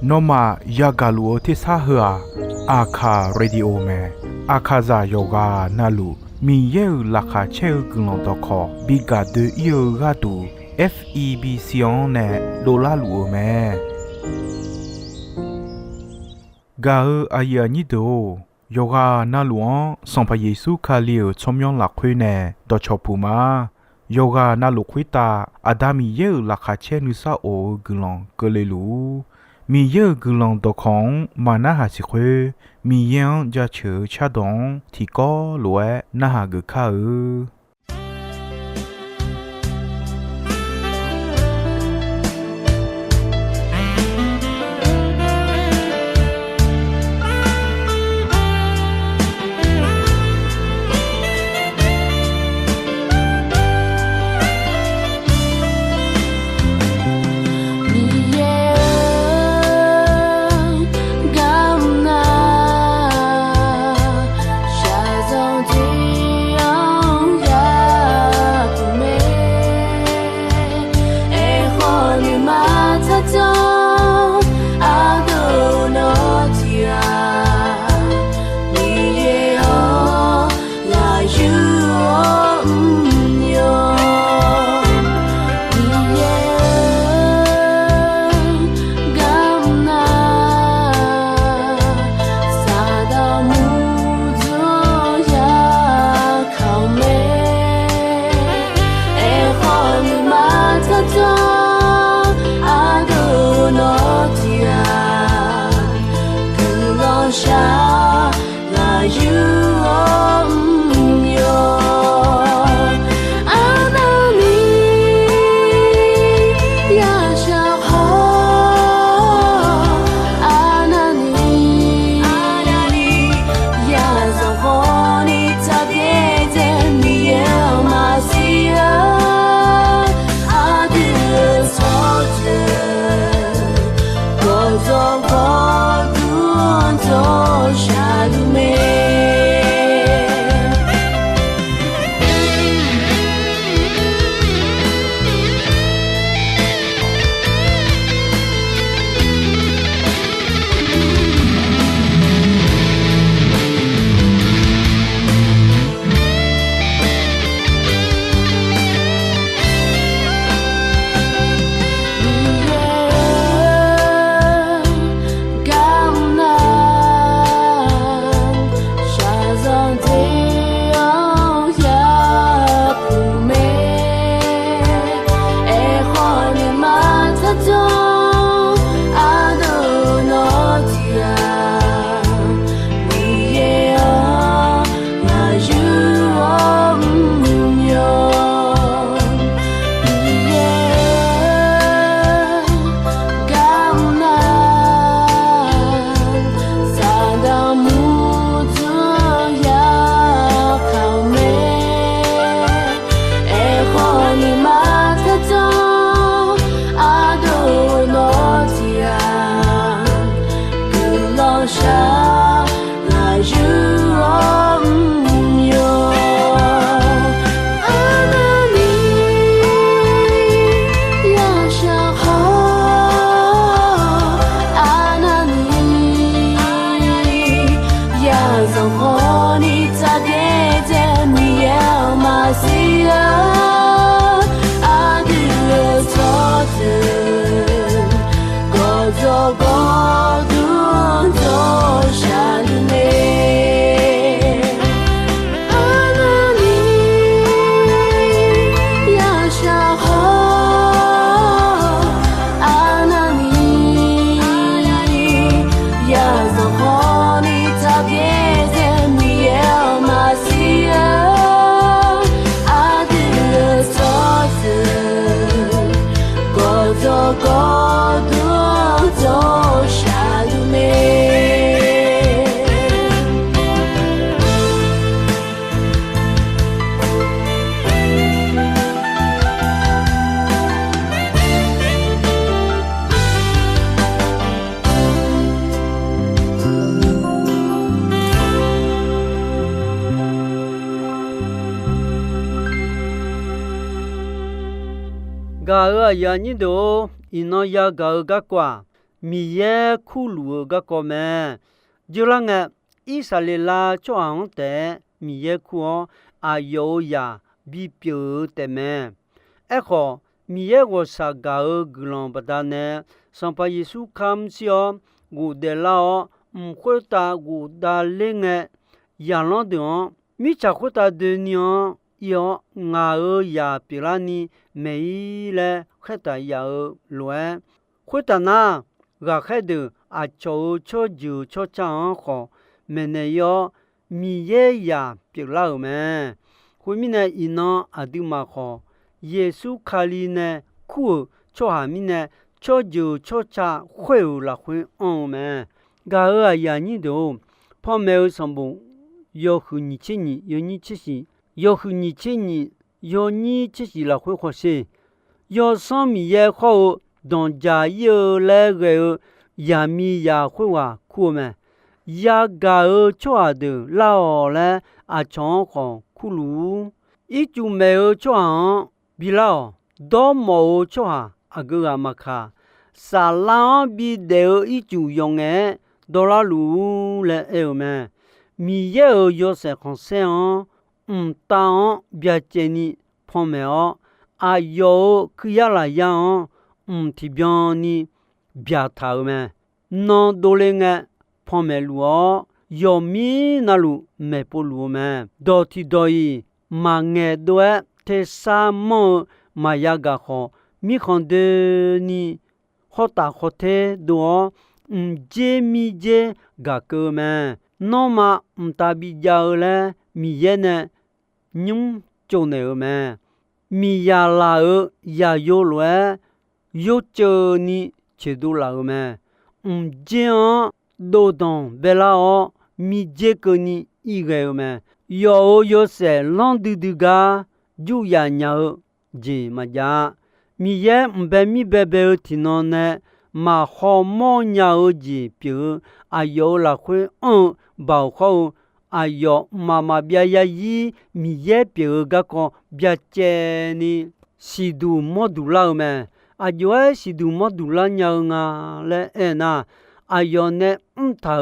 နောမယာဂလူအတိစာဟာအခါရေဒီယိုမဲအခါဇာယောဂာနာလူမီယေလာခါချေကုလုံတော့ခေါ်ဘီဂါဒီယောဂါတူ FEB စီယွန်နဲ့ဒေါ်လာလူမဲဂါအာယာနီဒိုယောဂာနာလူန်စံဖယေစုခါလီယချုံယွန်လာခွေနဲ့တော့ချပူမာယောဂာနာလူခွေတာအဒါမီယေလာခါချေနုစာအိုဂလုံကလေလူမီယေဂလုံတော့ခေါင်မနာဟာစီခွေမီယန်ကြချေချဒုံတီကောလွဲနာဟာဂခါ Gà ya như đồ ino ya gà gà quả mi ye khu lúa gà có mẹ dù là nghe Israel cho ông té mi ye khu ayo ya bi biểu té mẹ echo mi ye go sa gà glon badane sans pas Yesu kam sio gu de lao mkhota gu da lenge ya lo de mi cha khota de nyo yo nga ya pilani mei le kheta ya lue khota na ga khedu a cho ju cho cha kho mene yo mi ye ya pilao me hu mi ne ino aduma kho Yesu khali ne khu cho ha mi ne cho ju cho cha hui la hui on me ga ya ni do po me som bu yo hu ni chi ni yo ni chi si yo hu ni chi ni yo ni chi si la hui kho se yo som mi ye kho don ja yo le ge ya mi ya hui wa khu me ya ga cho a de la o le a chong kho khu lu i chu me cho a bi la do mo cho a aga ma kha sa la bi de i chu yong e do la lu le e me mi ye yo se kon se on ta bia che ni pho me o a yo ku ya la ya ti bian ni bia ta me no do le nga pho me lu o yo mi na lu me po lu me do ti do yi ma nge do e te sa mo ma ya ga kho mi khon de ni hota khote do je mi je ga ke me no ma ta bi ja le mi ye ne nhung cho ne me mi ya la ya yo lue yo che ni che do la me je do don bela o mi je ke ni i ge me yo se long du ga ju ya nya je ma ja mi ye mbe mi bebe ti no ne ma ho mo nya ji pi ayo la khu ba kho ayo mama bia ya yi mi ye pi ga ko bia che ni si du mo du la me ayo si du mo du la nya nga le na ayo ne ta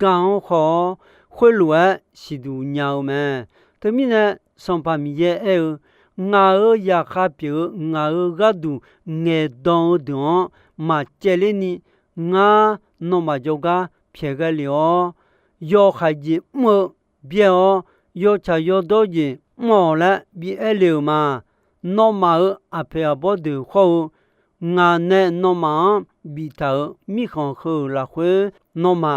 ga ho khu lu si du nya me te mi ne son pa mi ye nga ya kha pi nga ga du nge don don ma chele ni nga no ma joga phe ga lio yo kha ji mo bie o yo cha yo do ji mo la bi e le ma no ma a phe a bo de kho nga ne no ma bi ta mi khon kho la khwe no ma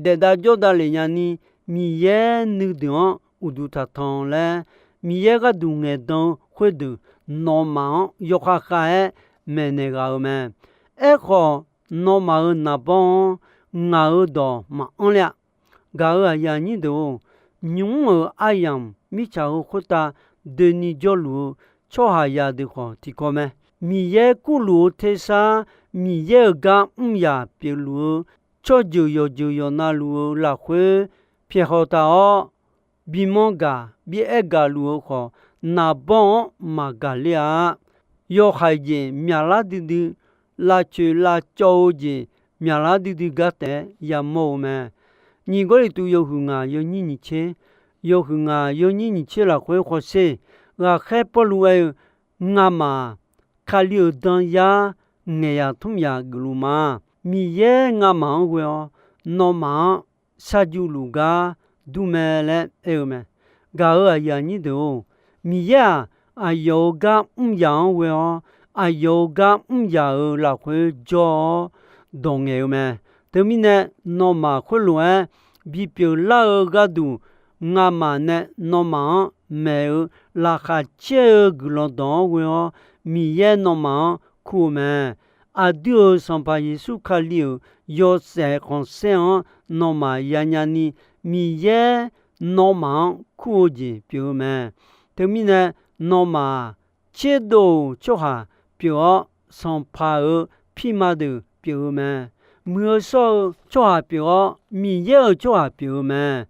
de da jo da le nya ni mi ye nu de u du ta ton le mi ye ga du nge don khwe de no ma yo kha kha me ne ga me e kho no ma na bon nga do ma on la ga ya ni do nyung ayam mi cha ho ta de ni jo lu cho ha ya de kho ti ko me mi ye ku lu te sa mi ye ga ya pi lu cho ju yo na lu la khwe phe ho ta o bi mo ga bi e ga lu kho na bon ma ga lia yo khai ji mya la di la chu la cho ji mya la di ga te ya mo me ni go ri tu yo hu nga yo ni che yo hu nga yo ni che la khwe kho se ga khe po lu e nga ma kha li dan ya nge ya thum ya glu ma mi ye nga ma go no ma sa ju lu ga du me le e me ga ya ni do mi ya a yo ga ya we a yo ga ya la khwe jo dong e me te mi ne no ma khwe lu e bi pi la ga du nga ma ne no ma me la kha che glo don we mi ye no ma khu me a Dieu sans pas Yesu khali yo se concern no ma ya nya ni mi ye no ma khu ji pi me te mi ne no ma che do cho ha pi sans pas pi ma de pi me mưa sau cho hà biểu mi ye cho hà biểu mà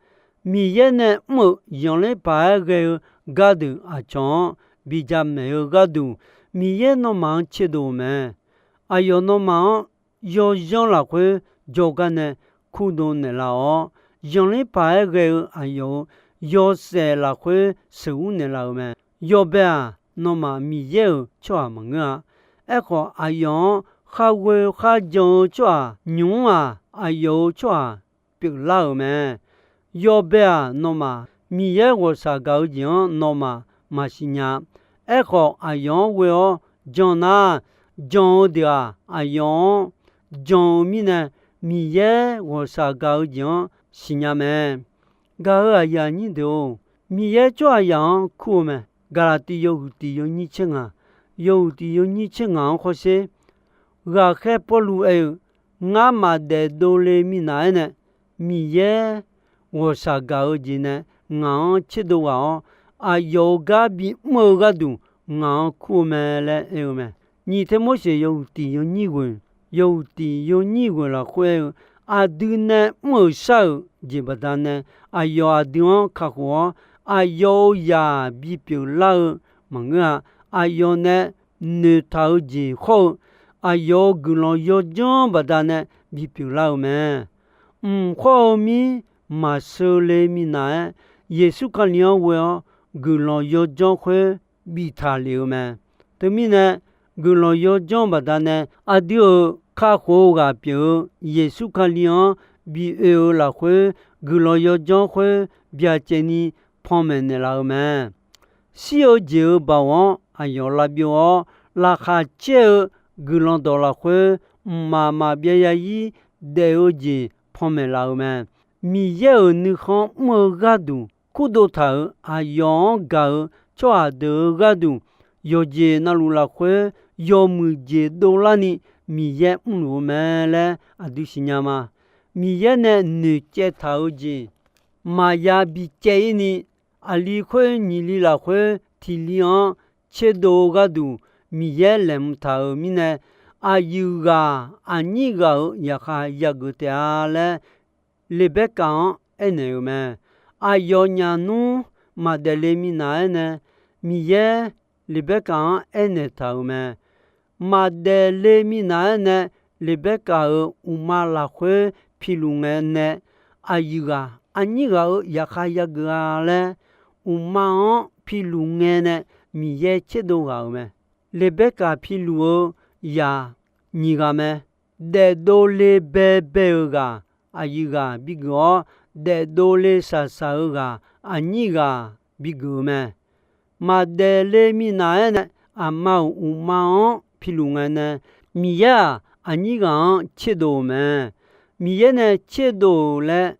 mi ye ne mo yon le pa ge ga du a chon bi ja me ga du 米耶诺忙切多门，有诺忙有让了会就干呢，苦多呢了哦，让你白个有些了会受呢了门，有别诺忙米耶做么个，个用哈会哈就做牛有做别了门，有别诺忙米耶我啥高兴诺忙马西亚。个用为哦，将那将的用将米呢米耶我啥高兴新亚们，个呀你都米耶做样苦么？个地有你请有你请或是个还不如俺妈的都来米奶呢，米耶我啥高兴呢？俺吃多有个比没个多。俺苦么嘞么？你他妈是有地有你问了会都呢没少几不单呢有地方客户有呀比表老么个有呢你头几好有个人有讲不单呢比表老么后面马手里面呢耶稣看了我个人有讲会比他了么？对面呢，个人有讲不单呢，就卡好个表，耶稣看了比了会，个人有讲会比见你旁边的了么？西游就把我有那表，那下接个人到了会，妈妈别呀伊得有几旁边了么？米有你看没个度，苦多头用个。做的个都有些那路了会有没些多了呢？米也路没嘞都是呀嘛？米也呢你接头子，嘛也比接呢离会你里了会体力切多个都米也连头米呢有个你个也还一个的嘞，里边讲有没？有伢奴嘛的里面来呢？米耶里边讲呢头么？嘛的里面来呢？里边讲马拉会皮鲁呢？有个你个也还一个嘞？马皮鲁呢？米耶切多个么？里边讲皮鲁呀你个么？的多里边边个有个比个的多里啥啥个你个比个么？嘛的嘞米那呢？马皮鲁呢？米呀你讲切多么？米呀呢切多嘞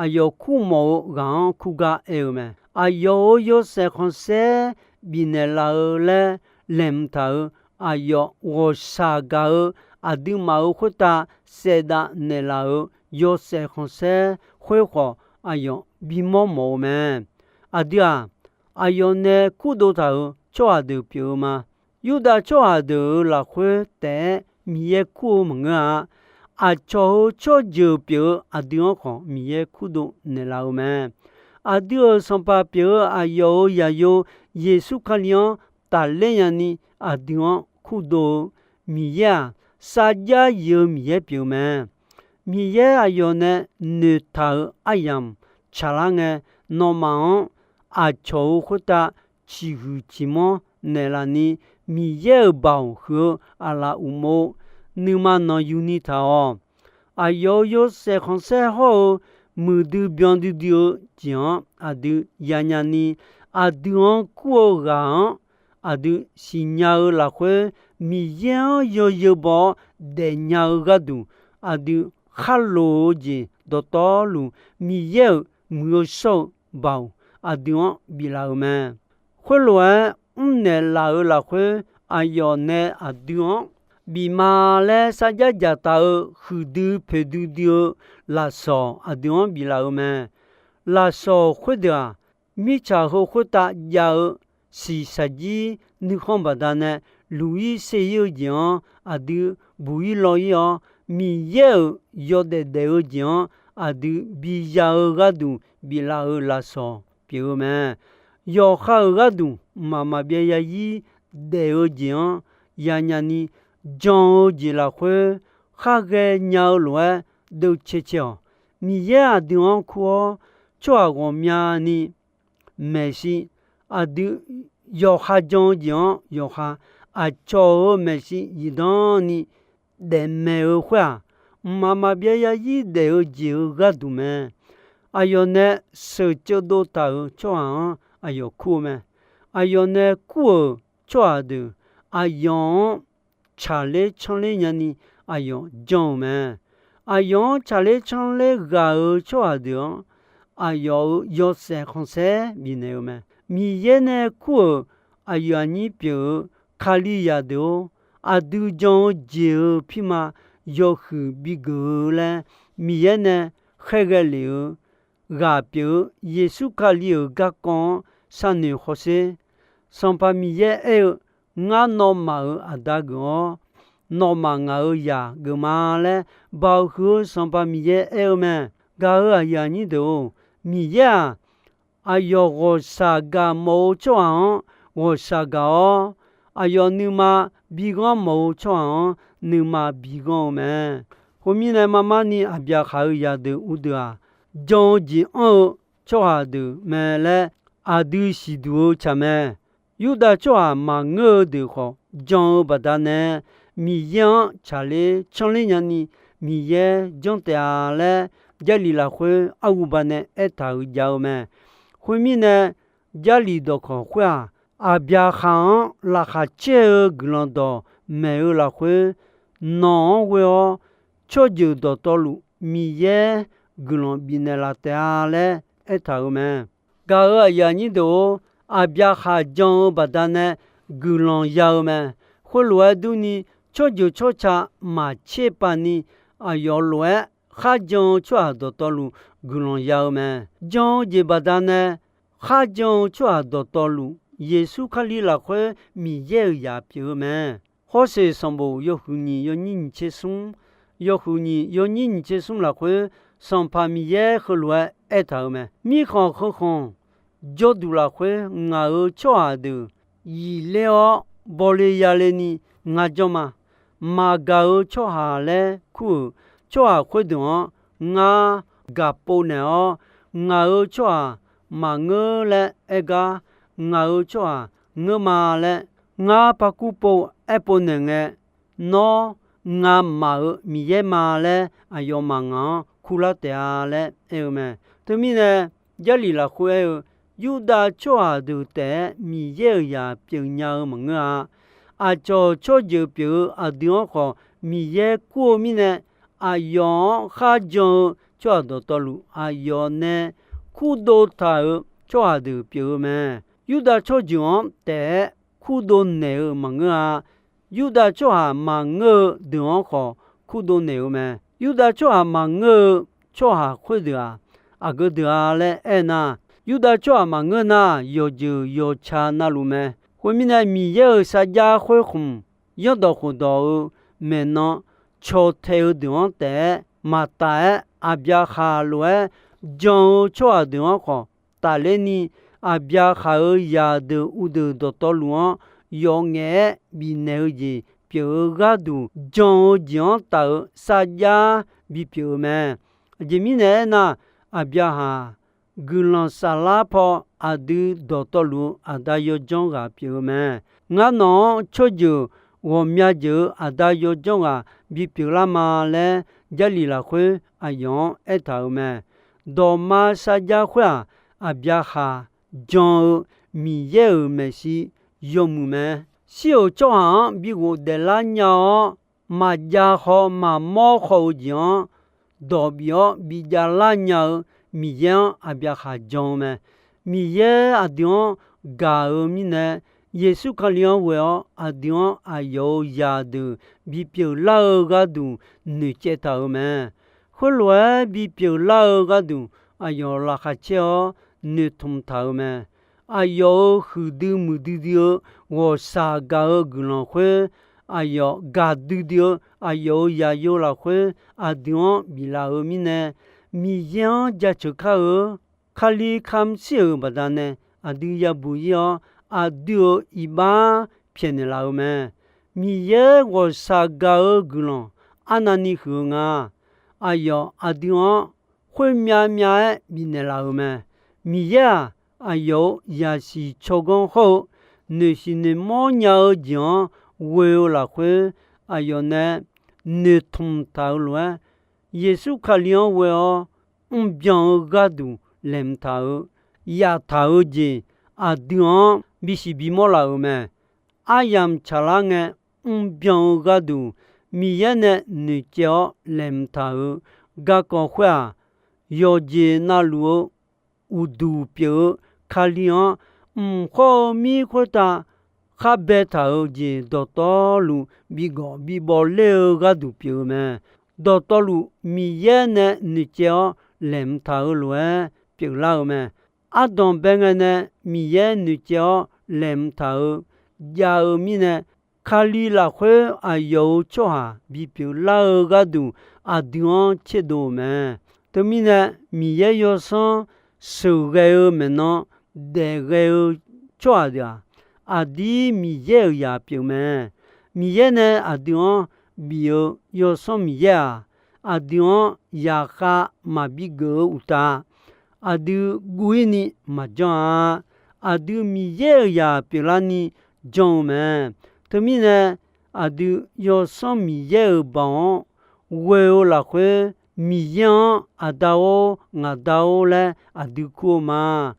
有苦毛讲苦个么？有些看些比那老嘞连头有我啥个都冇回答些的那老有些看些会话有比毛毛么？对有呢苦多头做的表嘛？有的做的了会的米也苦么做就表对我讲米也苦多那老么？对上把表有也有耶稣看了打脸呀呢对我苦多米呀啥家有米也表么？米也有呢你头样吃了呢那么做回答几乎几么那了呢？米也包和拉乌毛，你们那有你头有些看些好，没得别的丢讲都呀呀呢都往过讲都新娘了会米也有包的娘个都都哈罗子到道路米也没有少包。对我比老么？后来呢老了会有呢对我比马来啥家家到很多陪都丢拉少对我比老么？拉少会的米茶后会打要是实际你看不到呢？路易是有讲都不会老样，米有的有讲都比较个都比老拉少。表么要好个度妈妈别呀伊 đều giếng ya nhà ni John chỉ là khơi khác cái nhau lúa đều chế chèo mi ya đường khu cho gồm nhà ni Messi du yo ha John giếng yo ha cho Messi gì đó ni để mẹ khoa mà bây giờ gì đều chịu gạt tụi mẹ ayo nè sự cho đô tạo cho anh ayo khu mẹ ayo nè khu cho được ayo trả lệ cho lệ nhà ni ayo John mẹ ayo trả lệ cho lệ gạo cho được ayo yo sẽ không sẽ bị nêu mẹ mi ye nè khu ayo anh biểu khali ya do adu John chịu phi mà yo khử bị gỡ lên mi ye nè khai cái liu gà biểu Giêsu Kitô gà con san nữ Jose son pa mi ye ngã nó mà ở đã gõ nó mà ngã ya gỡ mà le bao hứa son pa mi ye mà gà ở ya ni do mi ye ayo go sa gà mồ cho anh go sa gà ayo nữ mà bị gõ mồ cho anh nữ mà bị gõ mà hôm nay mama ni abia khai ya de udua John ji cho hà được mà là adu si duo chame yuda cho hà mà ngơ được họ John badane mi yang chale chonle nyani mi ye John te ale jali la khwe agubane eta ujao me khwimi ne jali do kho khwa abia khan la kha che glondo me la khwe no we cho ju do tolu mi ye gulon binela teale etaume ga ya ni do abia kha jon badane gulon yaume khulwa duni choju chocha ma chepani ayo lwe kha jon chwa do tolu gulon yaume jon je badane kha jon chwa do tolu Yesu khali la khwe mi ye ya pyume hose sombo yo huni yo nin chesum yo huni yo nin chesum la khwe son pamiye khulwa etaume mi khon khon jodu la khwe nga cho adu yi leo bole yale ni nga joma ma ga cho ha le ku cho a khwe do nga ga po ne o nga cho ma nge le ega nga cho nge ma le nga pa ku po epo ne nge no nga ma mi ye ma le ayo ma nga kula te ale eume to mi ne jali la khwe yuda cho adu te mi ye ya pyu nya ma nga a cho ju pyu adu kho mi ye ku mi ne ayo kha jo cho do to lu ayo ne ku do ta cho adu pyu me yuda cho ju te ku do ne ma nga yuda cho ha ma nga do kho ku do ne me yuda cho ha ma nga cho ha khwe da a ge da le na yuda cho ha ma nga na yo ju yo cha na lu me khwe mi na mi ye sa ja khwe khum yo do khu do me no cho te do te ma ta a bia kha lu jo cho a do kho ta le ni a bia kha ya de u de do to lu yo nge bi ne ji pyo ga du jo jian ta sa ja bi pyo me jimine na abia ha gulon sala po adu do to lu ada yo jong ga pyo me nga no cho ju wo mya ju ada yo jong ga bi pyo la ma le jali la khwe ayon eta me do ma sa ja khwa abia ha jong mi ye me si yo mu me si o cho ha bi go de la nya ma ja ho ma mo kho jian do bio bi ja la nya mi yan abia ha jong me mi ye adion ga mi ne Yesu kalian we adion ayo ya de bi pyo la ga du ne che ta me khulwa bi pyo la ga du ayo la kha che ne tum ta me ayo hu du mu du dio wo sa ga gu lo khwe ayo ga du dio ayo ya yo la khwe adion bi la mi ne mi yan ja chu ka khali kham si ba da ne adu ya bu yo adu iba 偏的老们，米耶我撒嘎尔古隆，阿那尼河啊，哎呦阿弟我会喵喵的米的老们，米耶哎呦也是超讲好，你是你莫鸟讲为了会哎呦呢，你通道路啊，耶稣卡里为哦，边个都连头，也头子。阿弟我比是比莫老们，阿样查拉个边个都米耶呢你叫连头，个个话要接那路有度标卡里昂好米可达卡贝头子到道路比个比波了个度标么，到道路米耶呢你叫连头路标老么。阿当边个呢？米耶女叫连头，亚尔米呢？卡里拉会阿有做哈，比表老个都阿地方切多么？对米呢？米耶要上手个尔么呢？得个尔做的阿地米耶也表么？米耶呢？阿地方比要上米耶啊？阿地方也哈马比个有大。Adu guini majan adu miye ya pilani jome temine adu yo son miye bon we la kwe miyan adao ngadao le adu kuma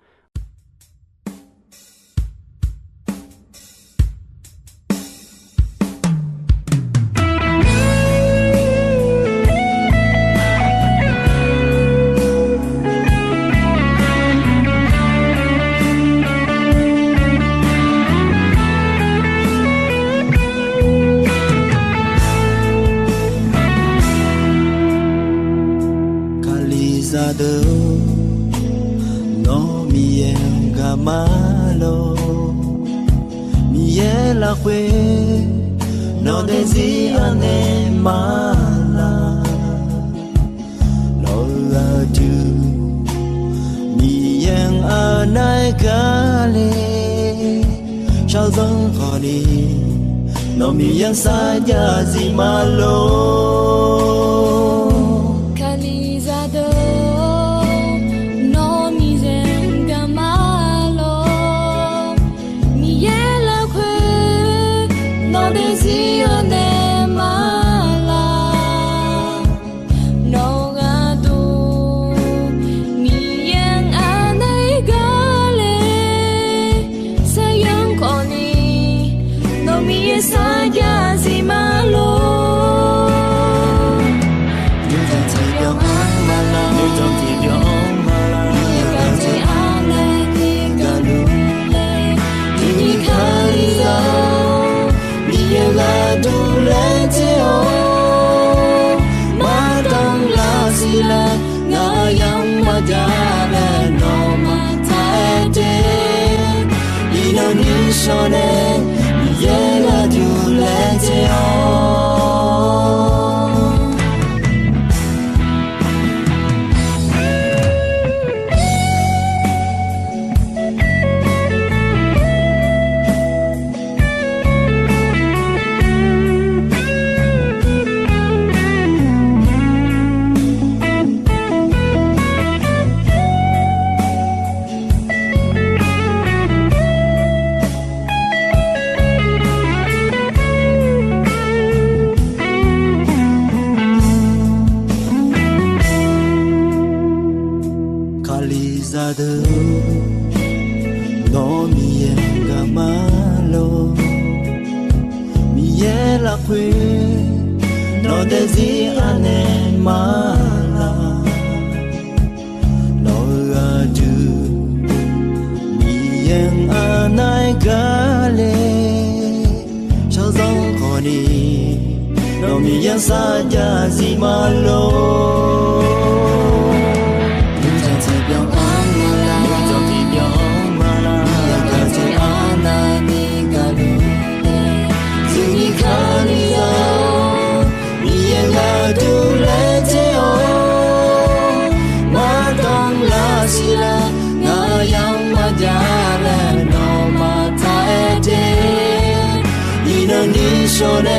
no mi malo mi la fue no decía ne mala lo la tu mi anai kale sao dâng khó đi no mi sa ya gì malo Shone, yeah, you let it no mi malo mi la qui no decía ne mala no la tu mi anai kale sao dong khó đi no mi sa ya gì malo 你说的，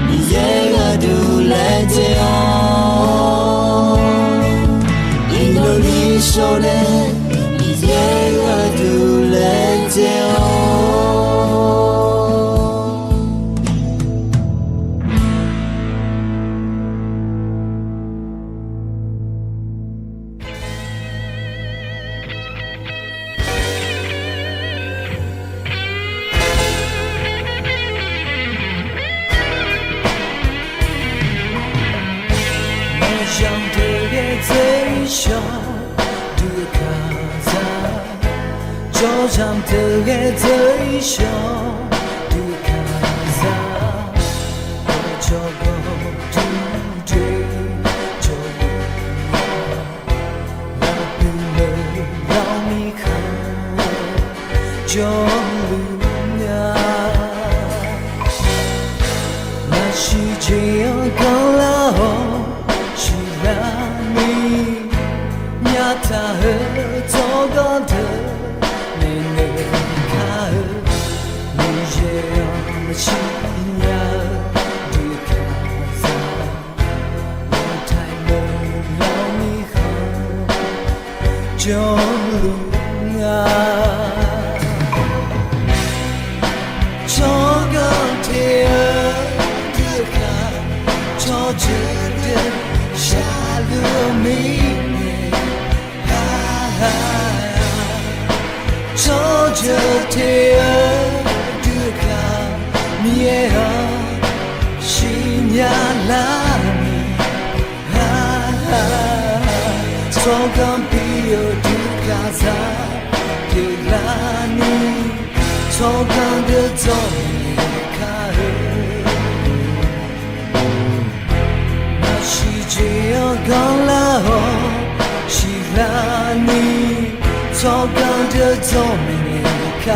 你也个都来接哦。你说你说的，你也个都来接哦。想特别最小的卡萨，就像特别最小的卡萨，我就不对对，就不那不能让你看，就不要，那是这样刚了。他和走过的你能看，你也要信仰的卡萨，我太能让你好，就路啊，走过天的卡，走着的下了迷。走着天的卡，你也好，心呀拉你，走刚比有的卡萨的拉你，走刚的走你卡那是这样刚了是拉你。走刚的走没你卡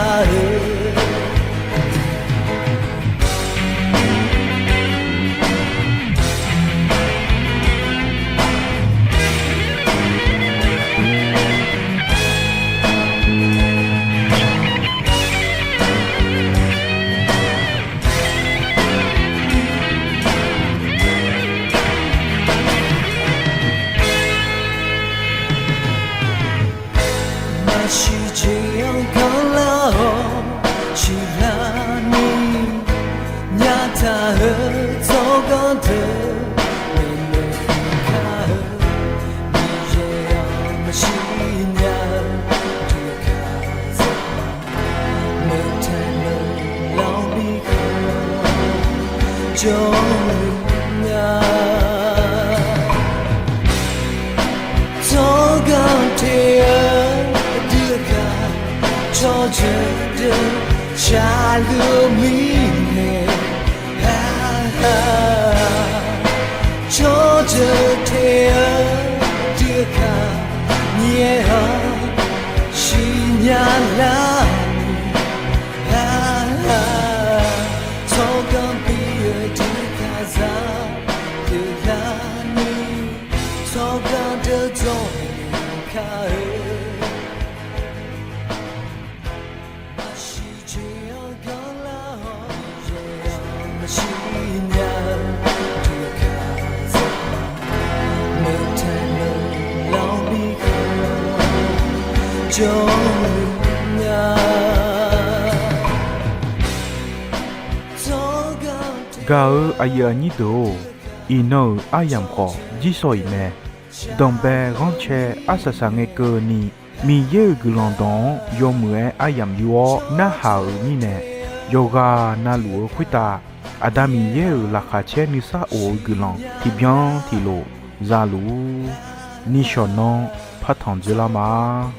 是这样刚了是让你呀他和走过的没能看你也要信仰的卡萨没太能让你看就呀走过天走着的下了迷恋，走着天的卡，你也好，心呀拉你，走刚比尔的卡萨的拉你，走刚的走卡。信仰的卡萨，没太能让你看，就呀。Gao ayanido, ino ayam ko, jisoi me. Dombe ranche asasange ko ni, mi ye gulandon, yomue ayam yuo na hao ni ne. Yoga na luo kuita. Adami ye la khache ni sa o gulan ti bien ti lo zalu ni shonon patan de la ma